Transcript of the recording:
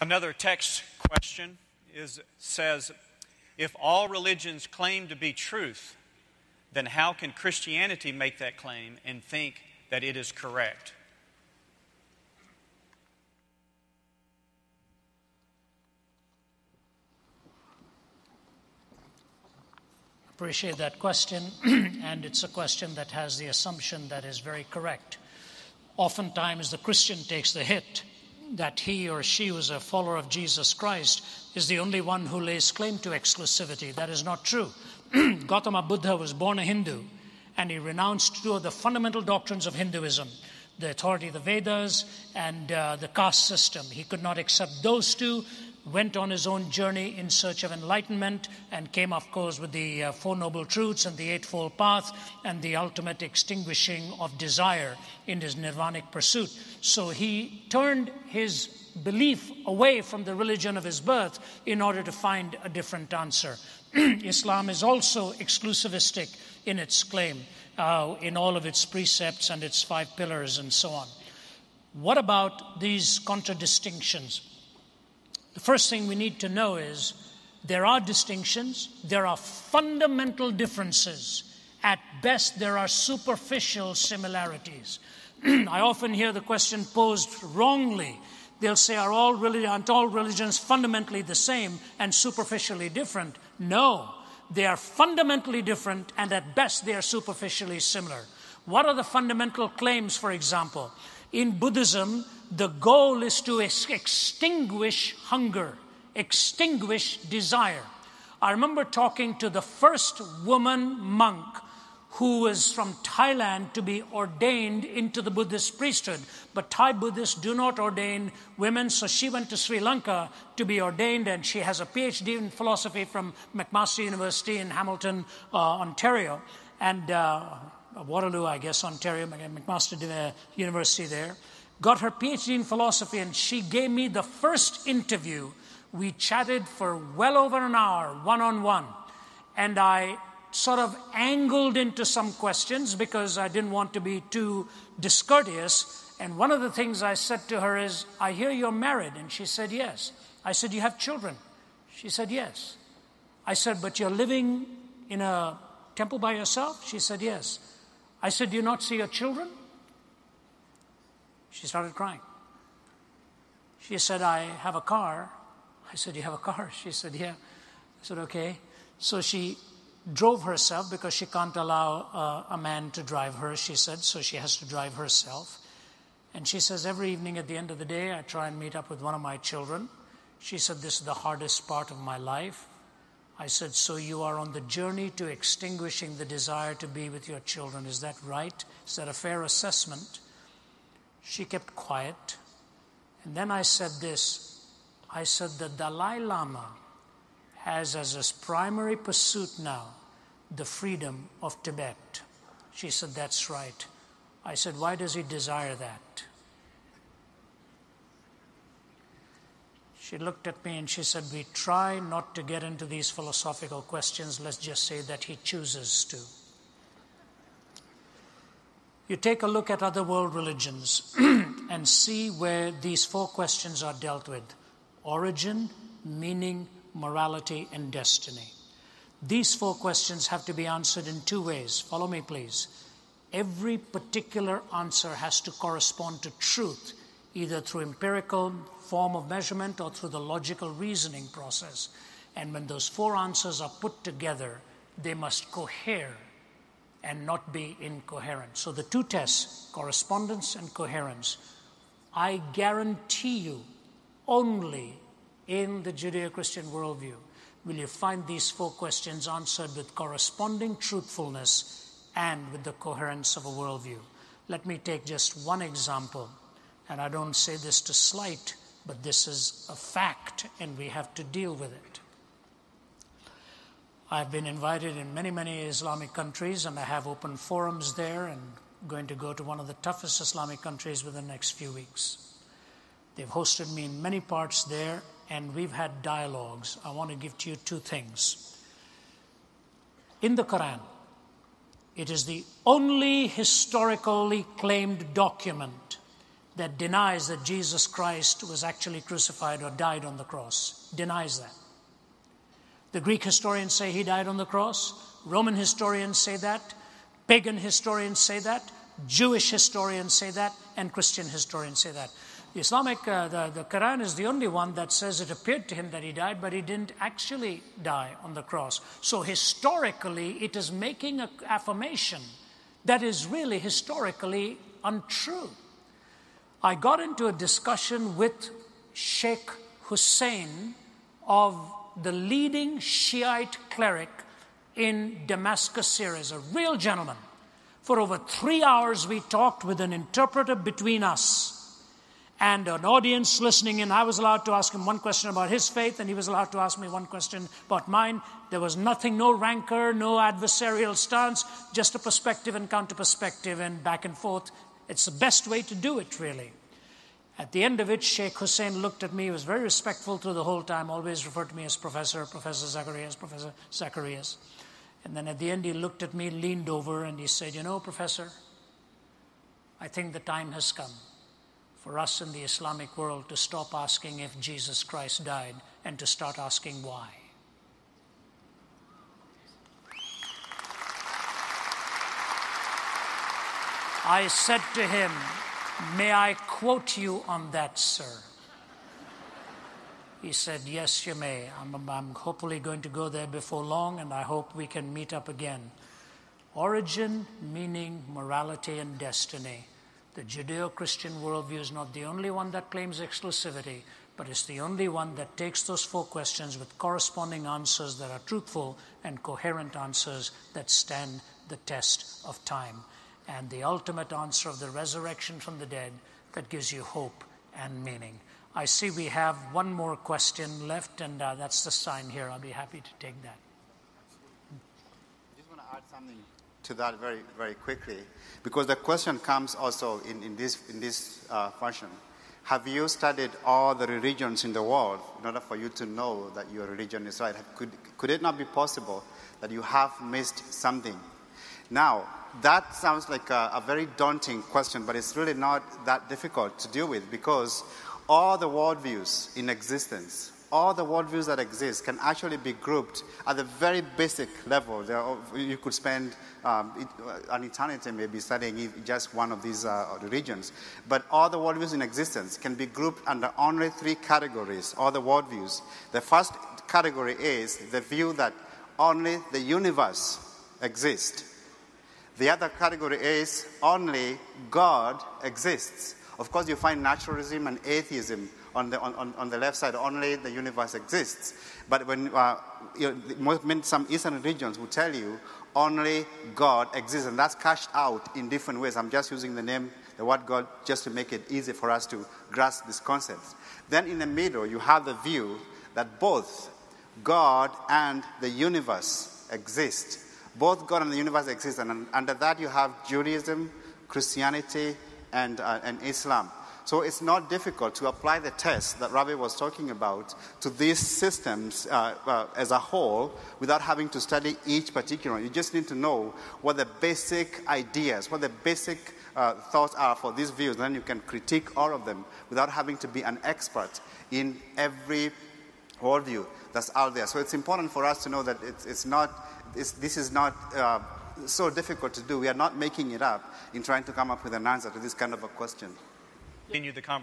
Another text question says, if all religions claim to be truth, then how can Christianity make that claim and think that it is correct? Appreciate that question, and it's a question that has the assumption that is very correct. Oftentimes the Christian takes the hit that he or she who is a follower of Jesus Christ is the only one who lays claim to exclusivity. That is not true. Gautama Buddha was born a Hindu, and he renounced two of the fundamental doctrines of Hinduism, the authority of the Vedas and the caste system. He could not accept those two, went on his own journey in search of enlightenment, and came, of course, with the Four Noble Truths and the Eightfold Path and the ultimate extinguishing of desire in his nirvanic pursuit. So he turned his belief away from the religion of his birth in order to find a different answer. Islam is also exclusivistic in its claim, in all of its precepts and its 5 pillars and so on. What about these contradistinctions? The first thing we need to know is there are distinctions, there are fundamental differences. At best, there are superficial similarities. I often hear the question posed wrongly. They'll say, aren't all religions fundamentally the same and superficially different? No, they are fundamentally different, and at best they are superficially similar. What are the fundamental claims, for example? In Buddhism, the goal is to extinguish hunger, extinguish desire. I remember talking to the first woman monk who was from Thailand to be ordained into the Buddhist priesthood. But Thai Buddhists do not ordain women, so she went to Sri Lanka to be ordained, and she has a PhD in philosophy from McMaster University in Hamilton, Ontario, and Waterloo, I guess, Ontario, McMaster University there. Got her PhD in philosophy, and she gave me the first interview. We chatted for well over an hour, one-on-one, and I sort of angled into some questions because I didn't want to be too discourteous. And one of the things I said to her is, I hear you're married. And she said, yes. I said, you have children? She said, yes. I said, but you're living in a temple by yourself? She said, yes. I said, do you not see your children? She started crying. She said, I have a car. I said, you have a car? She said, yeah. I said, okay. So she drove herself because she can't allow a man to drive her, she said, so she has to drive herself. And she says, every evening at the end of the day, I try and meet up with one of my children. She said, this is the hardest part of my life. I said, so you are on the journey to extinguishing the desire to be with your children. Is that right? Is that a fair assessment? She kept quiet. And then I said this. I said, the Dalai Lama has as his primary pursuit now the freedom of Tibet. She said, that's right. I said, why does he desire that? She looked at me and she said, we try not to get into these philosophical questions. Let's just say that he chooses to. You take a look at other world religions and see where these 4 questions are dealt with. Origin, meaning, morality, and destiny. These 4 questions have to be answered in 2 ways. Follow me, please. Every particular answer has to correspond to truth, either through empirical form of measurement or through the logical reasoning process. And when those 4 answers are put together, they must cohere and not be incoherent. So the 2 tests, correspondence and coherence, I guarantee you only in the Judeo-Christian worldview will you find these 4 questions answered with corresponding truthfulness and with the coherence of a worldview. Let me take just one example, and I don't say this to slight, but this is a fact, and we have to deal with it. I've been invited in many, many Islamic countries, and I have open forums there, and going to go to one of the toughest Islamic countries within the next few weeks. They've hosted me in many parts there, and we've had dialogues. I want to give to you 2 things. In the Quran, it is the only historically claimed document that denies that Jesus Christ was actually crucified or died on the cross. Denies that. The Greek historians say he died on the cross. Roman historians say that. Pagan historians say that. Jewish historians say that. And Christian historians say that. The the Quran is the only one that says it appeared to him that he died, but he didn't actually die on the cross. So historically, it is making an affirmation that is really historically untrue. I got into a discussion with Sheikh Hussein of the leading Shiite cleric in Damascus, Syria, a real gentleman. For over 3 hours, we talked with an interpreter between us and an audience listening in. I was allowed to ask him one question about his faith, and he was allowed to ask me one question about mine. There was nothing, no rancor, no adversarial stance, just a perspective and counter-perspective and back and forth. It's the best way to do it, really. At the end of it, Sheikh Hussein looked at me. He was very respectful through the whole time, always referred to me as Professor Zacharias, Professor Zacharias. And then at the end, he looked at me, leaned over, and he said, "You know, Professor, I think the time has come for us in the Islamic world to stop asking if Jesus Christ died and to start asking why." I said to him, "May I quote you on that, sir?" He said, "Yes, you may. I'm hopefully going to go there before long, and I hope we can meet up again." Origin, meaning, morality, and destiny. The Judeo-Christian worldview is not the only one that claims exclusivity, but it's the only one that takes those 4 questions with corresponding answers that are truthful and coherent answers that stand the test of time. And the ultimate answer of the resurrection from the dead that gives you hope and meaning. I see we have one more question left, and that's the sign here. I'll be happy to take that. I just want to add something to that very, very quickly, because the question comes also in this fashion. Have you studied all the religions in the world in order for you to know that your religion is right? Could it not be possible that you have missed something? Now, that sounds like a very daunting question, but it's really not that difficult to deal with, because all the worldviews in existence, all the worldviews that exist can actually be grouped at the very basic level. You could spend an eternity maybe studying just one of these religions. But all the worldviews in existence can be grouped under only 3 categories, all the worldviews. The first category is the view that only the universe exists. The other category is only God exists. Of course, you find naturalism and atheism on the left side. Only the universe exists. But when some Eastern religions will tell you only God exists, and that's cashed out in different ways. I'm just using the word God, just to make it easy for us to grasp these concepts. Then in the middle, you have the view that both God and the universe exist. Both God and the universe exist, and under that you have Judaism, Christianity, and Islam. So it's not difficult to apply the test that Ravi was talking about to these systems as a whole without having to study each particular one. You just need to know what the basic ideas, what the basic thoughts are for these views. Then you can critique all of them without having to be an expert in every worldview that's out there. So it's important for us to know that this is not so difficult to do. We are not making it up in trying to come up with an answer to this kind of a question. Continue the conversation.